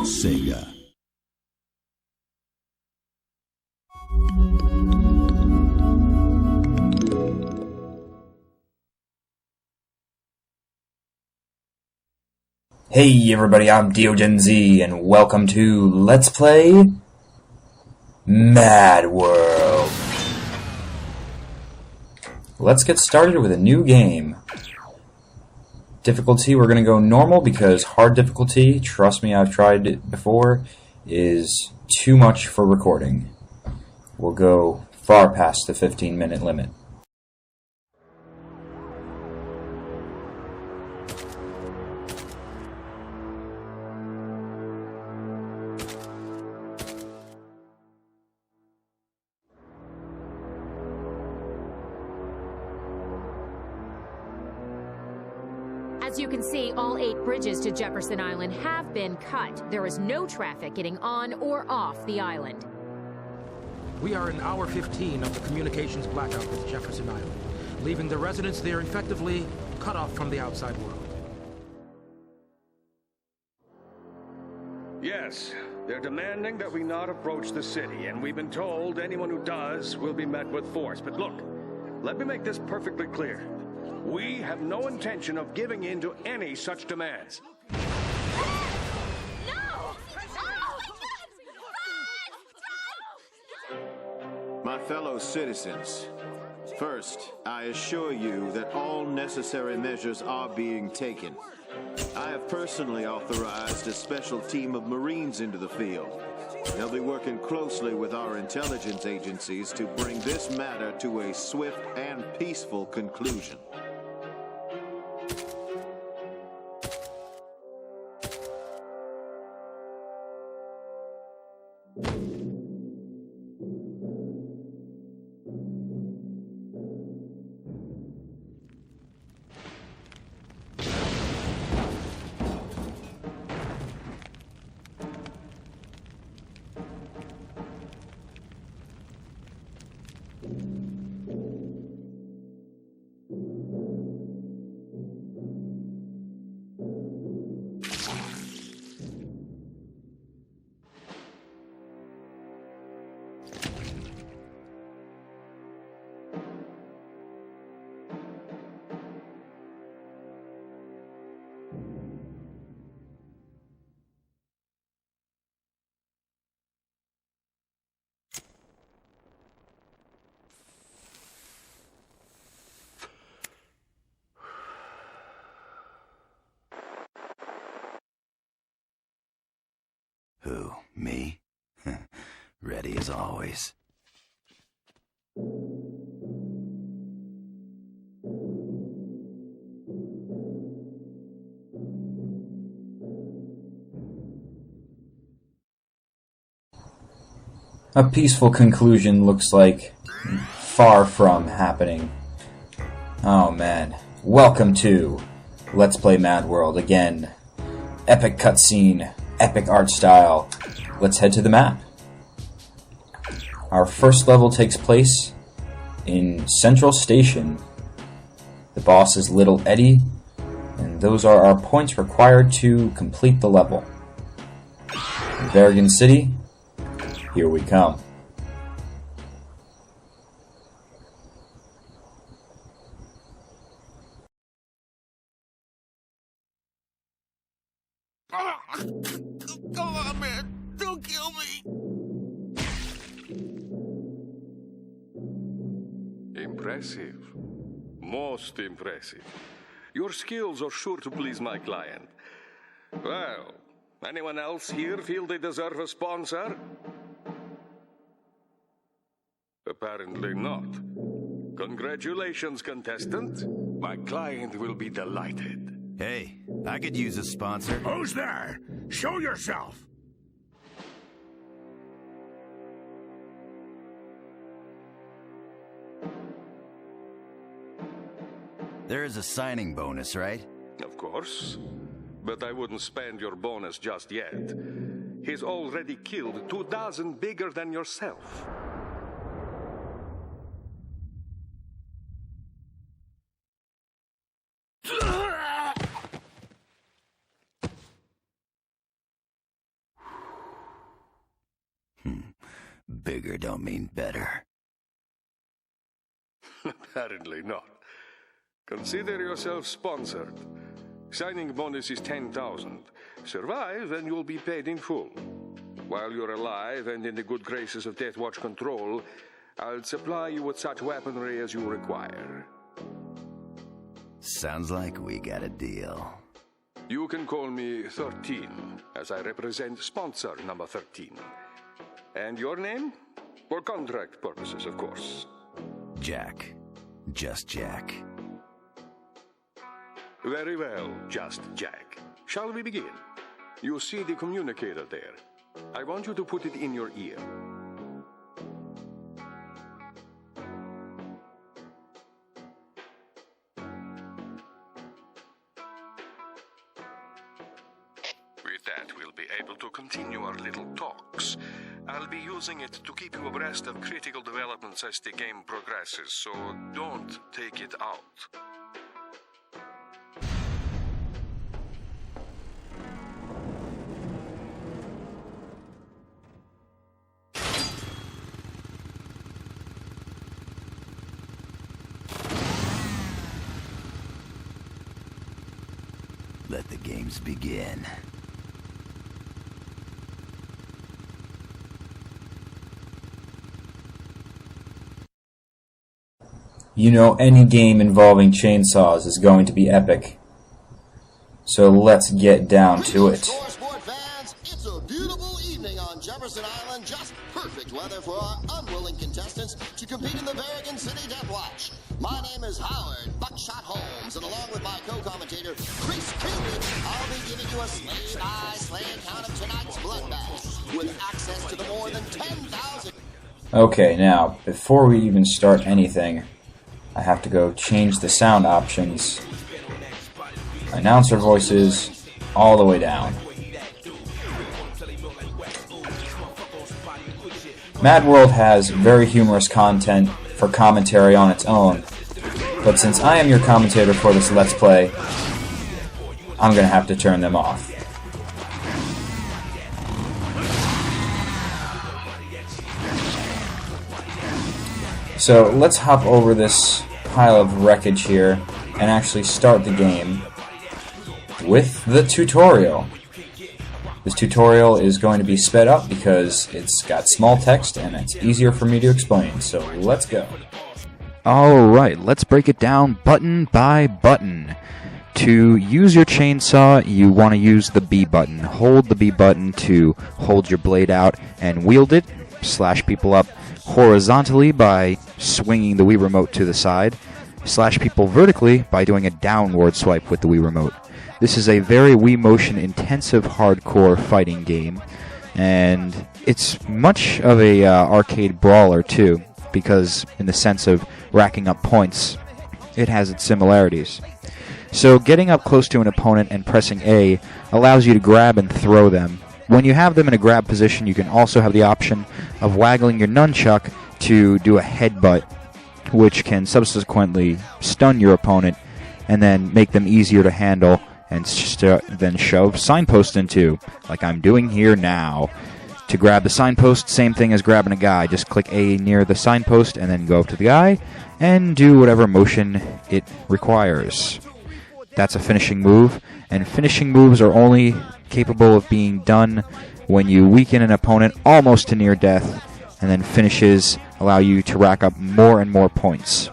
Sega. Hey everybody, I'm DiogenZ, and welcome to Let's Play Mad World. Let's get started with a new game. Difficulty, we're going to go normal because hard difficulty, trust me, I've tried it before, is too much for recording. We'll go far past the 15-minute limit. As you can see, all 8 bridges to Jefferson Island have been cut. There is no traffic getting on or off the island. We are in hour 15 of the communications blackout with Jefferson Island, leaving the residents there effectively cut off from the outside world. Yes, they're demanding that we not approach the city, and we've been told anyone who does will be met with force. But look, let me make this perfectly clear. We have no intention of giving in to any such demands. No! My fellow citizens, first, I assure you that all necessary measures are being taken. I have personally authorized a special team of Marines into the field. They'll be working closely with our intelligence agencies to bring this matter to a swift and peaceful conclusion. Who? Me? Ready as always. A peaceful conclusion looks like far from happening. Oh man. Welcome to Let's Play Mad World again. Epic cutscene, epic art style. Let's head to the map. Our first level takes place in Central Station. The boss is Little Eddie, and those are our points required to complete the level. Bergen City, here we come. Come on, man! Don't kill me! Impressive. Most impressive. Your skills are sure to please my client. Well, anyone else here feel they deserve a sponsor? Apparently not. Congratulations, contestant. My client will be delighted. Hey, I could use a sponsor. Who's there? Show yourself! There is a signing bonus, right? Of course. But I wouldn't spend your bonus just yet. He's already killed 2 dozen bigger than yourself. bigger don't mean better. Apparently not. Consider yourself sponsored. Signing bonus is 10,000. Survive and you'll be paid in full. While you're alive and in the good graces of Death Watch Control, I'll supply you with such weaponry as you require. Sounds like we got a deal. You can call me 13, as I represent sponsor number 13. And your name? For contract purposes, of course. Jack. Just Jack. Very well, Just Jack. Shall we begin? You see the communicator there. I want you to put it in your ear. With that, we'll be able to continue our little talks. I'll be using it to keep you abreast of critical developments as the game progresses, so don't take it out. Let the games begin. You know, any game involving chainsaws is going to be epic. So let's get down to it. Sport fans, it's a beautiful evening on Jefferson Island. Just perfect weather for our unwilling contestants to compete in the Berrigan City Death Watch. My name is Howard Buckshot Holmes, and along with my co-commentator, Chris Kilby, I'll be giving you a slay account of tonight's bloodbath, with access to the more than 10,000... Okay, now, before we even start anything, I have to go change the sound options. Announcer voices all the way down. Mad World has very humorous content for commentary on its own, but since I am your commentator for this Let's Play, I'm gonna have to turn them off. So let's hop over this pile of wreckage here and actually start the game with the tutorial. This tutorial is going to be sped up because it's got small text and it's easier for me to explain, so let's go. Alright, let's break it down button by button. To use your chainsaw, you want to use the B button. Hold the B button to hold your blade out and wield it. Slash people up horizontally by swinging the Wii Remote to the side. Slash people vertically by doing a downward swipe with the Wii Remote. This is a very Wii Motion intensive hardcore fighting game, and it's much of a arcade brawler too, because in the sense of racking up points, it has its similarities. So getting up close to an opponent and pressing A allows you to grab and throw them. When you have them in a grab position, you can also have the option of waggling your nunchuck to do a headbutt, which can subsequently stun your opponent and then make them easier to handle and then shove signposts into, like I'm doing here now. To grab the signpost, same thing as grabbing a guy. Just click A near the signpost and then go up to the guy and do whatever motion it requires. That's a finishing move, and finishing moves are only capable of being done when you weaken an opponent almost to near death, and then finishes allow you to rack up more and more points.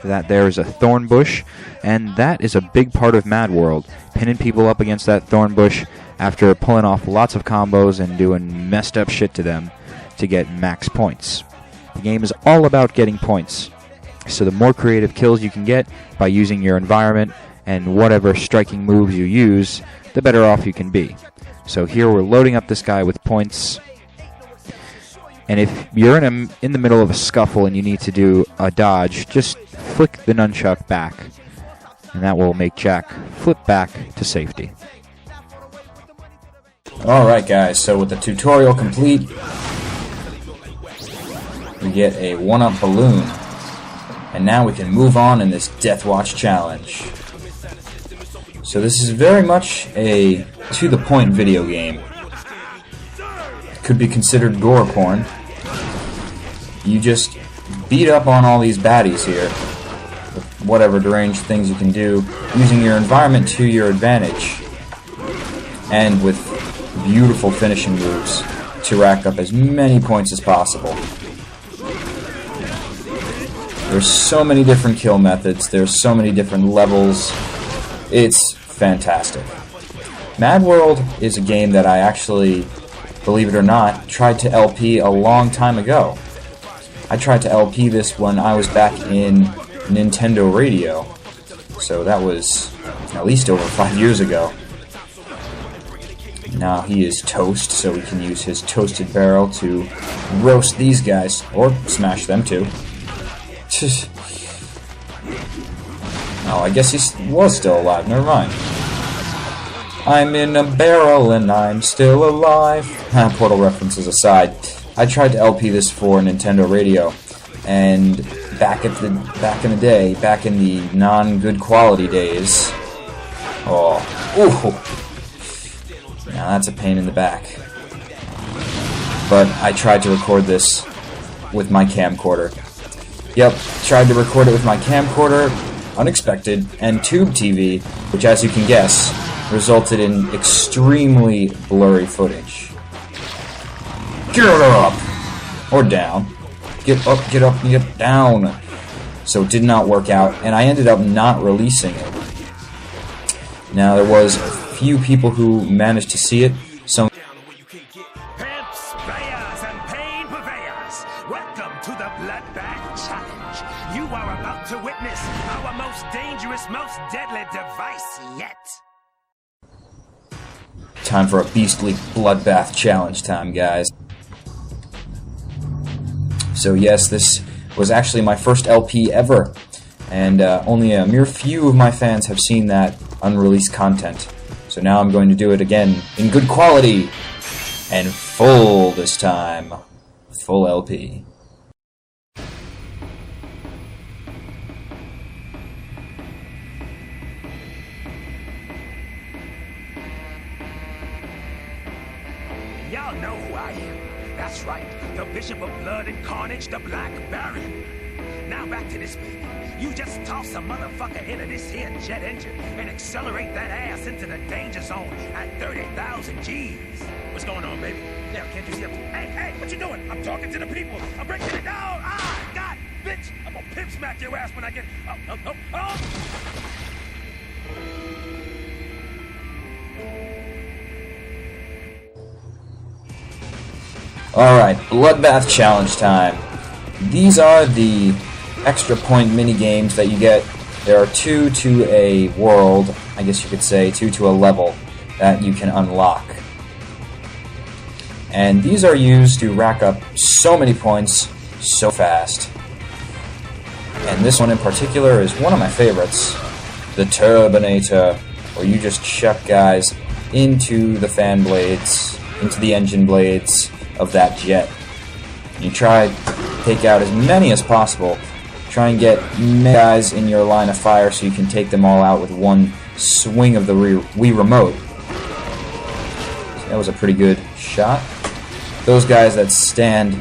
That there is a thorn bush, and that is a big part of Mad World, pinning people up against that thorn bush after pulling off lots of combos and doing messed up shit to them to get max points. The game is all about getting points, so the more creative kills you can get by using your environment and whatever striking moves you use, the better off you can be. So here we're loading up this guy with points, and if you're in the middle of a scuffle and you need to do a dodge, just flick the nunchuck back, and that will make Jack flip back to safety. Alright guys, so with the tutorial complete, we get a 1-up balloon, and now we can move on in this Death Watch challenge. So this is very much a to-the-point video game. It could be considered gore porn, you just beat up on all these baddies here with whatever deranged things you can do, using your environment to your advantage, and with beautiful finishing moves to rack up as many points as possible. There's so many different kill methods, there's so many different levels, it's fantastic. Mad World is a game that I actually, believe it or not, tried to LP a long time ago. I tried to LP this when I was back in Nintendo Radio, so that was at least over 5 years ago. Now he is toast, so we can use his toasted barrel to roast these guys, or smash them too. Oh, I guess he was still alive, never mind. I'm in a barrel and I'm still alive. Portal references aside, I tried to LP this for Nintendo Radio, and back in the day, back in the non-good quality days. Oh, ooh. Now that's a pain in the back. But I tried to record this with my camcorder. Yep, tried to record it with my camcorder, unexpected, and Tube TV, which, as you can guess, resulted in extremely blurry footage. Get up! Or down. Get up, and get down. So it did not work out, and I ended up not releasing it. Now, there was a few people who managed to see it. Some Pimps, players, and pain purveyors, welcome to the Bloodbath Challenge. You are about to witness our most dangerous, most deadly device yet. time for a beastly bloodbath challenge time, guys. So yes, this was actually my first LP ever, and only a mere few of my fans have seen that unreleased content. So now I'm going to do it again in good quality and full this time. Full LP. Y'all know who I am. That's right, the Bishop of Blood and Carnage, the Black Baron. Now back to this baby. You just toss a motherfucker into this here jet engine and accelerate that ass into the danger zone at 30,000 G's. What's going on, baby? Now, can't you see? Hey, what you doing? I'm talking to the people. I'm breaking it down. Ah, God, bitch, I'm gonna pimp smack your ass when I get. Oh. Alright, Bloodbath Challenge time. These are the extra point mini games that you get. There are 2 to a world, I guess you could say, 2 to a level that you can unlock. And these are used to rack up so many points so fast. And this one in particular is one of my favorites, the Turbinator, where you just chuck guys into the fan blades, into the engine blades of that jet. You try to take out as many as possible. Try and get many guys in your line of fire so you can take them all out with one swing of the Wii Remote. So that was a pretty good shot. Those guys that stand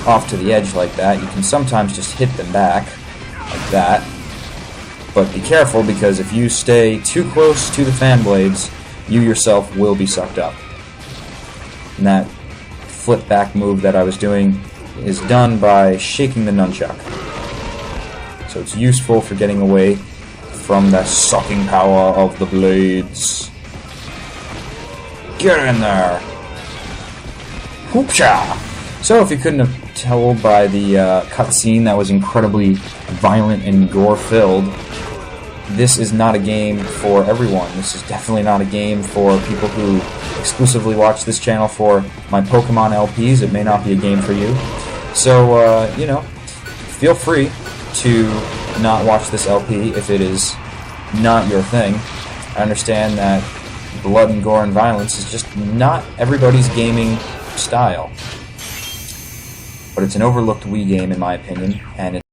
off to the edge like that, you can sometimes just hit them back like that. But be careful, because if you stay too close to the fan blades, you yourself will be sucked up. And that flip back move that I was doing is done by shaking the nunchuck. So it's useful for getting away from the sucking power of the blades. Get in there! Whoopcha! So if you couldn't have told by the cutscene that was incredibly violent and gore-filled, this is not a game for everyone. This is definitely not a game for people who exclusively watch this channel for my Pokemon LPs. It may not be a game for you. So, you know, feel free to not watch this LP if it is not your thing. I understand that blood and gore and violence is just not everybody's gaming style. But it's an overlooked Wii game in my opinion, and